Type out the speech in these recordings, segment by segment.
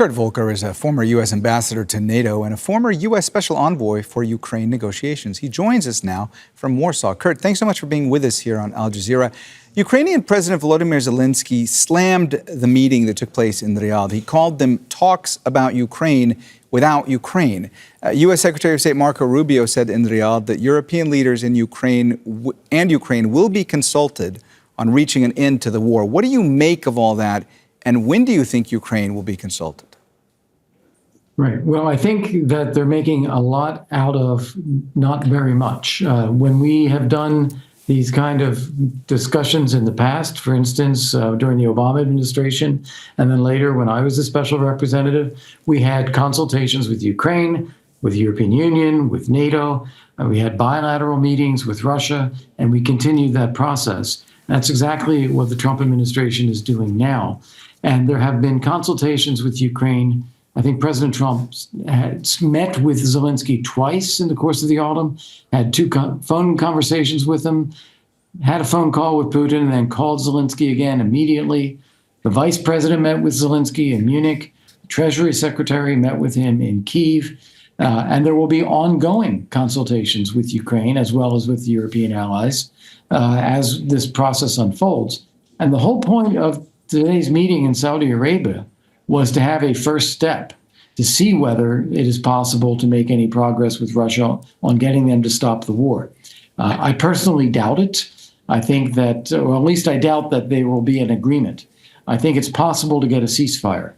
Kurt Volker is a former U.S. ambassador to NATO and a former U.S. Special Envoy for Ukraine negotiations. He joins us now from Warsaw. Kurt, thanks so much for being with us here on Al Jazeera. Ukrainian President Volodymyr Zelenskyy slammed the meeting that took place in Riyadh. He called them talks about Ukraine without Ukraine. U.S. Secretary of State Marco Rubio said in Riyadh that European leaders in Ukraine will be consulted on reaching an end to the war. What do you make of all that? And when do you think Ukraine will be consulted? Right. Well, I think that they're making a lot out of not very much. When we have done these kind of discussions in the past, for instance, during the Obama administration, and then later when I was a special representative, we had consultations with Ukraine, with the European Union, with NATO. We had bilateral meetings with Russia, and we continued that process. That's exactly what the Trump administration is doing now. And there have been consultations with Ukraine. I think President Trump had met with Zelenskyy twice in the course of the autumn, had two phone conversations with him, had a phone call with Putin, and then called Zelenskyy again immediately. The vice president met with Zelenskyy in Munich. The Treasury Secretary met with him in Kyiv. And there will be ongoing consultations with Ukraine as well as with the European allies as this process unfolds. And the whole point of today's meeting in Saudi Arabia was to have a first step to see whether it is possible to make any progress with Russia on getting them to stop the war. I personally doubt it. I think that, or at least I doubt that there will be an agreement. I think it's possible to get a ceasefire.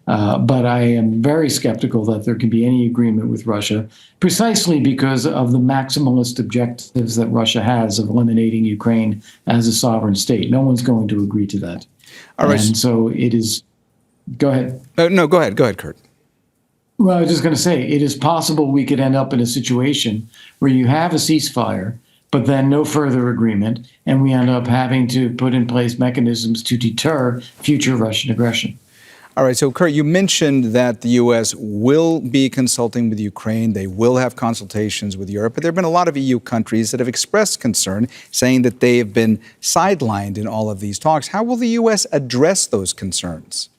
But I am very skeptical that there can be any agreement with Russia, precisely because of the maximalist objectives that Russia has of eliminating Ukraine as a sovereign state. No one's going to agree to that. All right. And so it is. Go ahead. No, go ahead. Go ahead, Kurt. Well, I was just going to say, it is possible we could end up in a situation where you have a ceasefire, but then no further agreement, and we end up having to put in place mechanisms to deter future Russian aggression. All right. So, Kurt, you mentioned that the U.S. will be consulting with Ukraine. They will have consultations with Europe. But there have been a lot of EU countries that have expressed concern, saying that they have been sidelined in all of these talks. How will the U.S. address those concerns?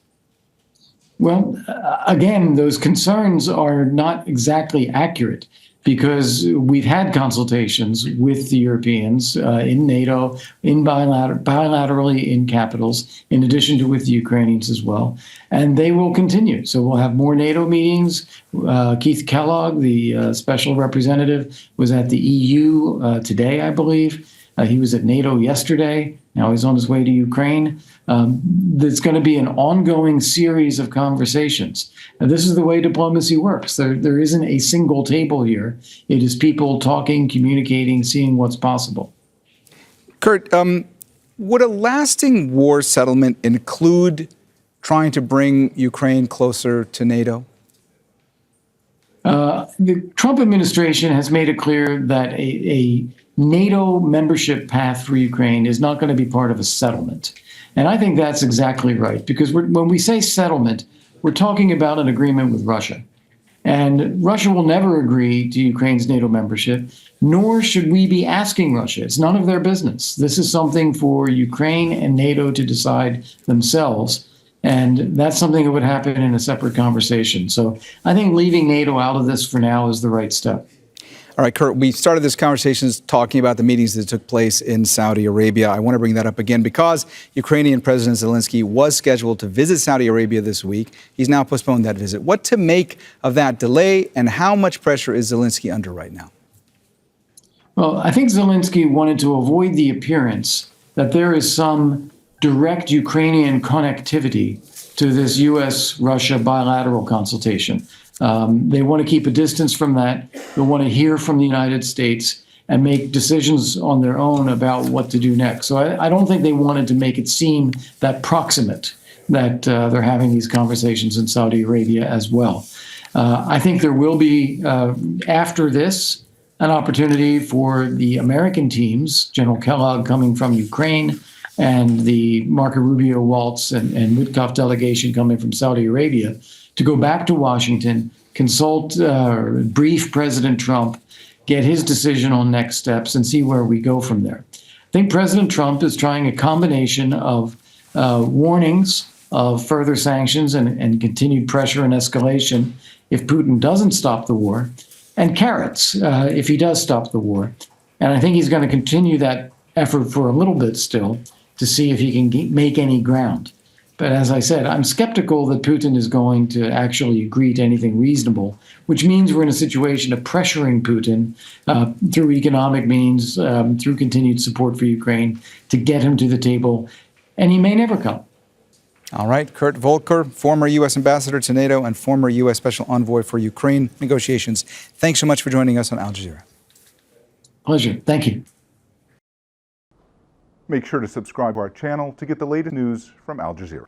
Well, again, those concerns are not exactly accurate, because we've had consultations with the Europeans in NATO, in bilaterally in capitals, in addition to with the Ukrainians as well. And they will continue. So we'll have more NATO meetings. Keith Kellogg, the special representative, was at the EU today, I believe. He was at NATO yesterday. Now he's on his way to Ukraine. There's going to be an ongoing series of conversations. And this is the way diplomacy works. There isn't a single table here. It is people talking, communicating, seeing what's possible. Kurt, would a lasting war settlement include trying to bring Ukraine closer to NATO? The Trump administration has made it clear that a NATO membership path for Ukraine is not going to be part of a settlement. And I think that's exactly right, because when we say settlement, we're talking about an agreement with Russia. And Russia will never agree to Ukraine's NATO membership, nor should we be asking Russia. It's none of their business. This is something for Ukraine and NATO to decide themselves. And that's something that would happen in a separate conversation. So I think leaving NATO out of this for now is the right step. All right, Kurt, we started this conversation talking about the meetings that took place in Saudi Arabia. I want to bring that up again because Ukrainian President Zelenskyy was scheduled to visit Saudi Arabia this week. He's now postponed that visit. What to make of that delay, and how much pressure is Zelenskyy under right now? Well, I think Zelenskyy wanted to avoid the appearance that there is some direct Ukrainian connectivity to this U.S.-Russia bilateral consultation. They want to keep a distance from that. They want to hear from the United States and make decisions on their own about what to do next. So I don't think they wanted to make it seem that proximate that they're having these conversations in Saudi Arabia as well. I think there will be, after this, an opportunity for the American teams, General Kellogg coming from Ukraine, and the Marco Rubio, Waltz, and Witkoff delegation coming from Saudi Arabia, to go back to Washington, consult, brief President Trump, get his decision on next steps, and see where we go from there. I think President Trump is trying a combination of warnings of further sanctions and continued pressure and escalation if Putin doesn't stop the war, and carrots if he does stop the war. And I think he's going to continue that effort for a little bit still to see if he can make any ground. But as I said, I'm skeptical that Putin is going to actually agree to anything reasonable, which means we're in a situation of pressuring Putin through economic means, through continued support for Ukraine, to get him to the table. And he may never come. All right. Kurt Volker, former U.S. ambassador to NATO and former U.S. Special Envoy for Ukraine negotiations. Thanks so much for joining us on Al Jazeera. Pleasure. Thank you. Make sure to subscribe to our channel to get the latest news from Al Jazeera.